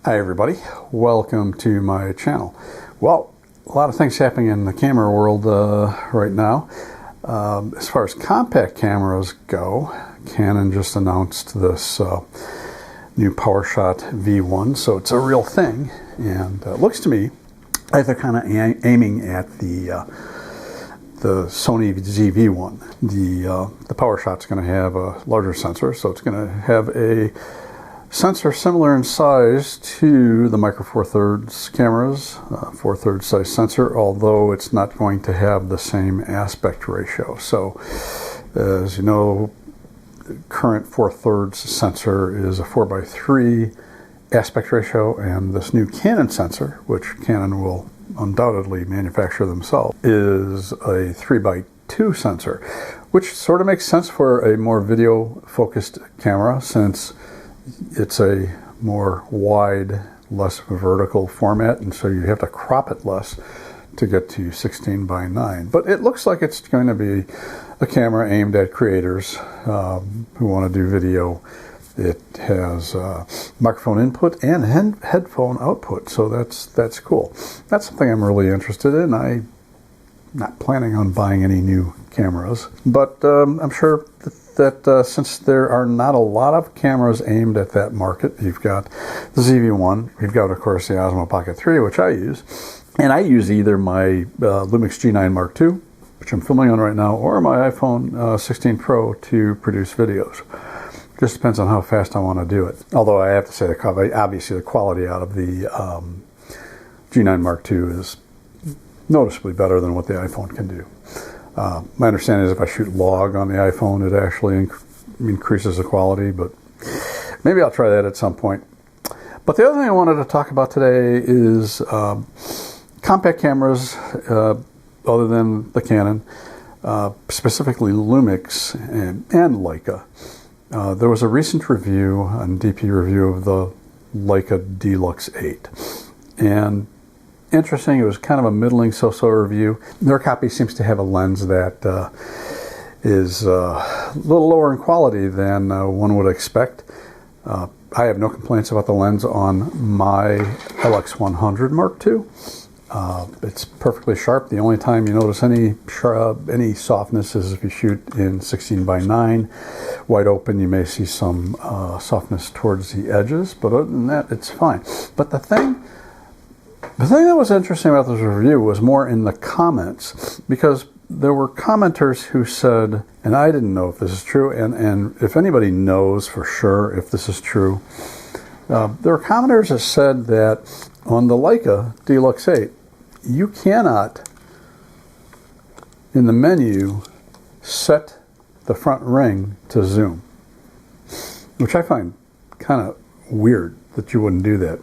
Hi everybody, welcome to my channel. Well, a lot of things happening in the camera world right now. As far as compact cameras go, Canon just announced this new Powershot V1, so it's a real thing, and it looks to me like they're kind of aiming at the Sony ZV-1. The Powershot's going to have a larger sensor, so it's going to have a sensor similar in size to the Micro Four Thirds cameras, 4/3 size sensor, although it's not going to have the same aspect ratio. So, as you know, current 4/3 sensor is a 4:3 aspect ratio, and this new Canon sensor, which Canon will undoubtedly manufacture themselves, is a 3:2 sensor, which sort of makes sense for a more video-focused camera, since it's a more wide, less vertical format, and so you have to crop it less to get to 16:9. But it looks like it's going to be a camera aimed at creators who want to do video. It has microphone input and headphone output, so that's cool. That's something I'm really interested in. I'm not planning on buying any new cameras, but I'm sure that since there are not a lot of cameras aimed at that market, you've got the ZV-1, you've got, of course, the Osmo Pocket 3, which I use, and I use either my Lumix G9 Mark II, which I'm filming on right now, or my iPhone 16 Pro to produce videos. Just depends on how fast I want to do it. Although I have to say, obviously the quality out of the G9 Mark II is noticeably better than what the iPhone can do. My understanding is if I shoot log on the iPhone, it actually increases the quality, but maybe I'll try that at some point. But the other thing I wanted to talk about today is compact cameras other than the Canon, specifically Lumix and Leica. There was a recent review on DPReview of the Leica D-Lux 8, and interesting, it was kind of a middling so-so review. Their copy seems to have a lens that is a little lower in quality than one would expect. I have no complaints about the lens on my LX10 Mark II. It's perfectly sharp. The only time you notice any softness is if you shoot in 16:9. Wide open, you may see some softness towards the edges, but other than that, it's fine. But the thing that was interesting about this review was more in the comments, because there were commenters who said, and I didn't know if this is true, and if anybody knows for sure if this is true, there were commenters that said that on the Leica D-Lux 8, you cannot, in the menu, set the front ring to zoom, which I find kind of weird that you wouldn't do that.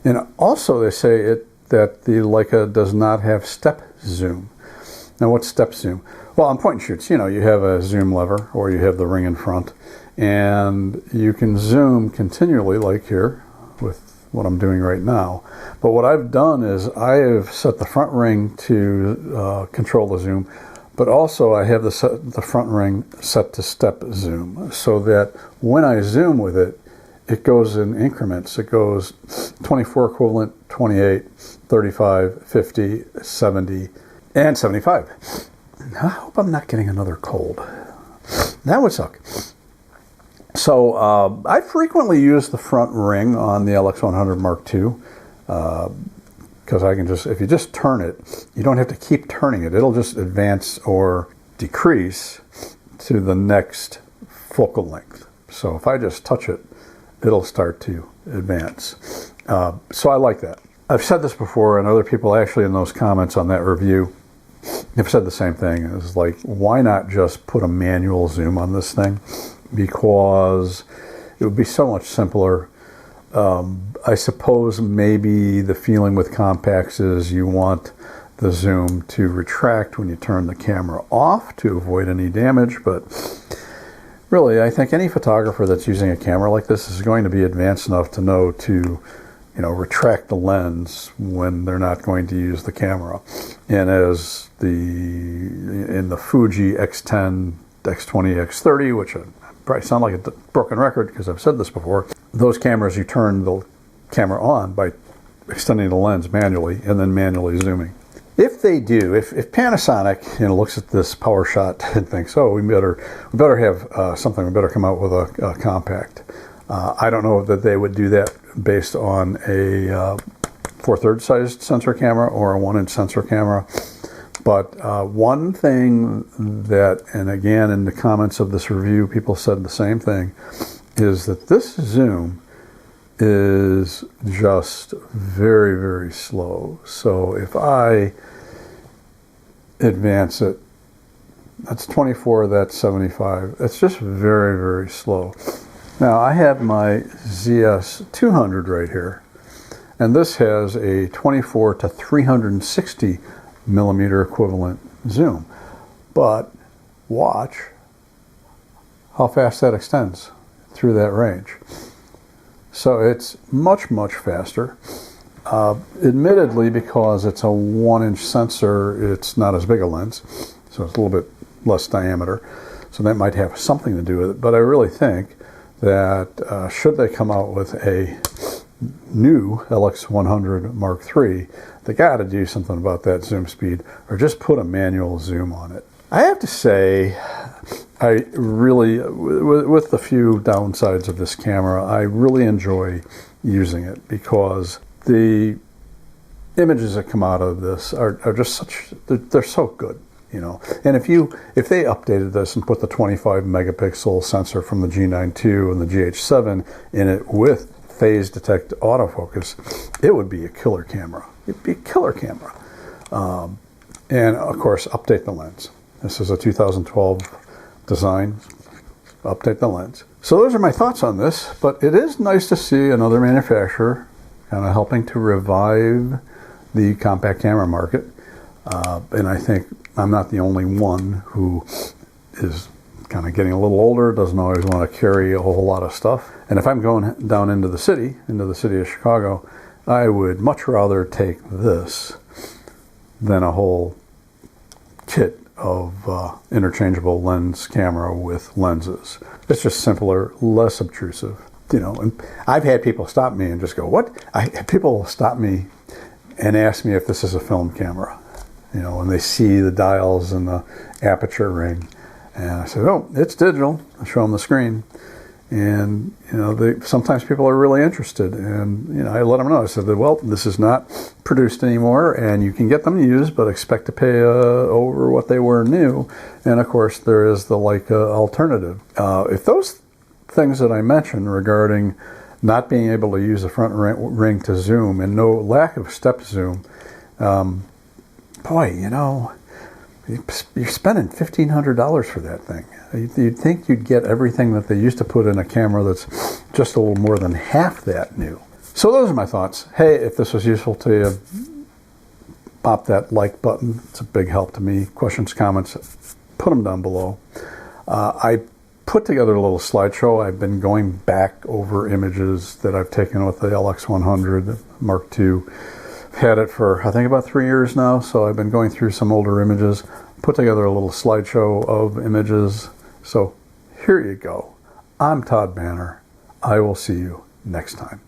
And also they say that the Leica does not have step zoom. Now, what's step zoom? Well, on point and shoots, you know, you have a zoom lever, or you have the ring in front, and you can zoom continually, like here with what I'm doing right now. But what I've done is I have set the front ring to control the zoom, but also I have the front ring set to step zoom, so that when I zoom with it, it goes in increments. It goes 24 equivalent, 28, 35, 50, 70, and 75. I hope I'm not getting another cold. That would suck. So I frequently use the front ring on the LX10 Mark II, because I can just, if you just turn it, you don't have to keep turning it. It'll just advance or decrease to the next focal length. So if I just touch it, it'll start to advance. So I like that. I've said this before, and other people actually in those comments on that review have said the same thing. It's like, why not just put a manual zoom on this thing? Because it would be so much simpler. I suppose maybe the feeling with compacts is you want the zoom to retract when you turn the camera off to avoid any damage, but really, I think any photographer that's using a camera like this is going to be advanced enough to know to, retract the lens when they're not going to use the camera. And as in the Fuji X10, X20, X30, which I probably sound like a broken record because I've said this before, those cameras, you turn the camera on by extending the lens manually and then manually zooming. If they do, if Panasonic looks at this Powershot and thinks, oh, we better have something, we better come out with a compact. I don't know that they would do that based on a 4/3 sized sensor camera or a 1-inch sensor camera. But one thing that, and again in the comments of this review, people said the same thing, is that this zoom is just very, very slow. So if I advance it, that's 24, that's 75. It's just very, very slow. Now I have my ZS200 right here, and this has a 24 to 360 millimeter equivalent zoom. But watch how fast that extends through that range. So it's much, much faster. Admittedly, because it's a 1-inch sensor, it's not as big a lens, so it's a little bit less diameter. So that might have something to do with it. But I really think that should they come out with a new LX10 Mark III, they got to do something about that zoom speed, or just put a manual zoom on it. I have to say, I really, with the few downsides of this camera, I really enjoy using it because the images that come out of this are just such, they're so good, you know. And if they updated this and put the 25 megapixel sensor from the G9 II and the GH7 in it with phase detect autofocus, it would be a killer camera. It'd be a killer camera. And of course, update the lens. This is a 2012 design. Update the lens. So those are my thoughts on this, but it is nice to see another manufacturer kind of helping to revive the compact camera market. And I think I'm not the only one who is kind of getting a little older, doesn't always want to carry a whole lot of stuff. And if I'm going down into the city of Chicago, I would much rather take this than a whole kit of interchangeable lens camera with lenses. It's just simpler, less obtrusive, you know. And I've had people stop me and just go, "What?" People stop me and ask me if this is a film camera, you know, when they see the dials and the aperture ring. And I said, "Oh, it's digital." I show them the screen. And, you know, sometimes people are really interested. And, you know, I let them know. I said, well, this is not produced anymore, and you can get them used, but expect to pay over what they were new. And, of course, there is the Leica alternative. If those things that I mentioned regarding not being able to use the front ring to zoom and no lack of step zoom, boy, you know, you're spending $1,500 for that thing. You'd think you'd get everything that they used to put in a camera that's just a little more than half that new. So those are my thoughts. Hey, if this was useful to you, pop that like button. It's a big help to me. Questions, comments, put them down below. I put together a little slideshow. I've been going back over images that I've taken with the LX10 Mark II. Had it for, I think, about 3 years now, so I've been going through some older images, put together a little slideshow of images. So here you go. I'm Todd Banner. I will see you next time.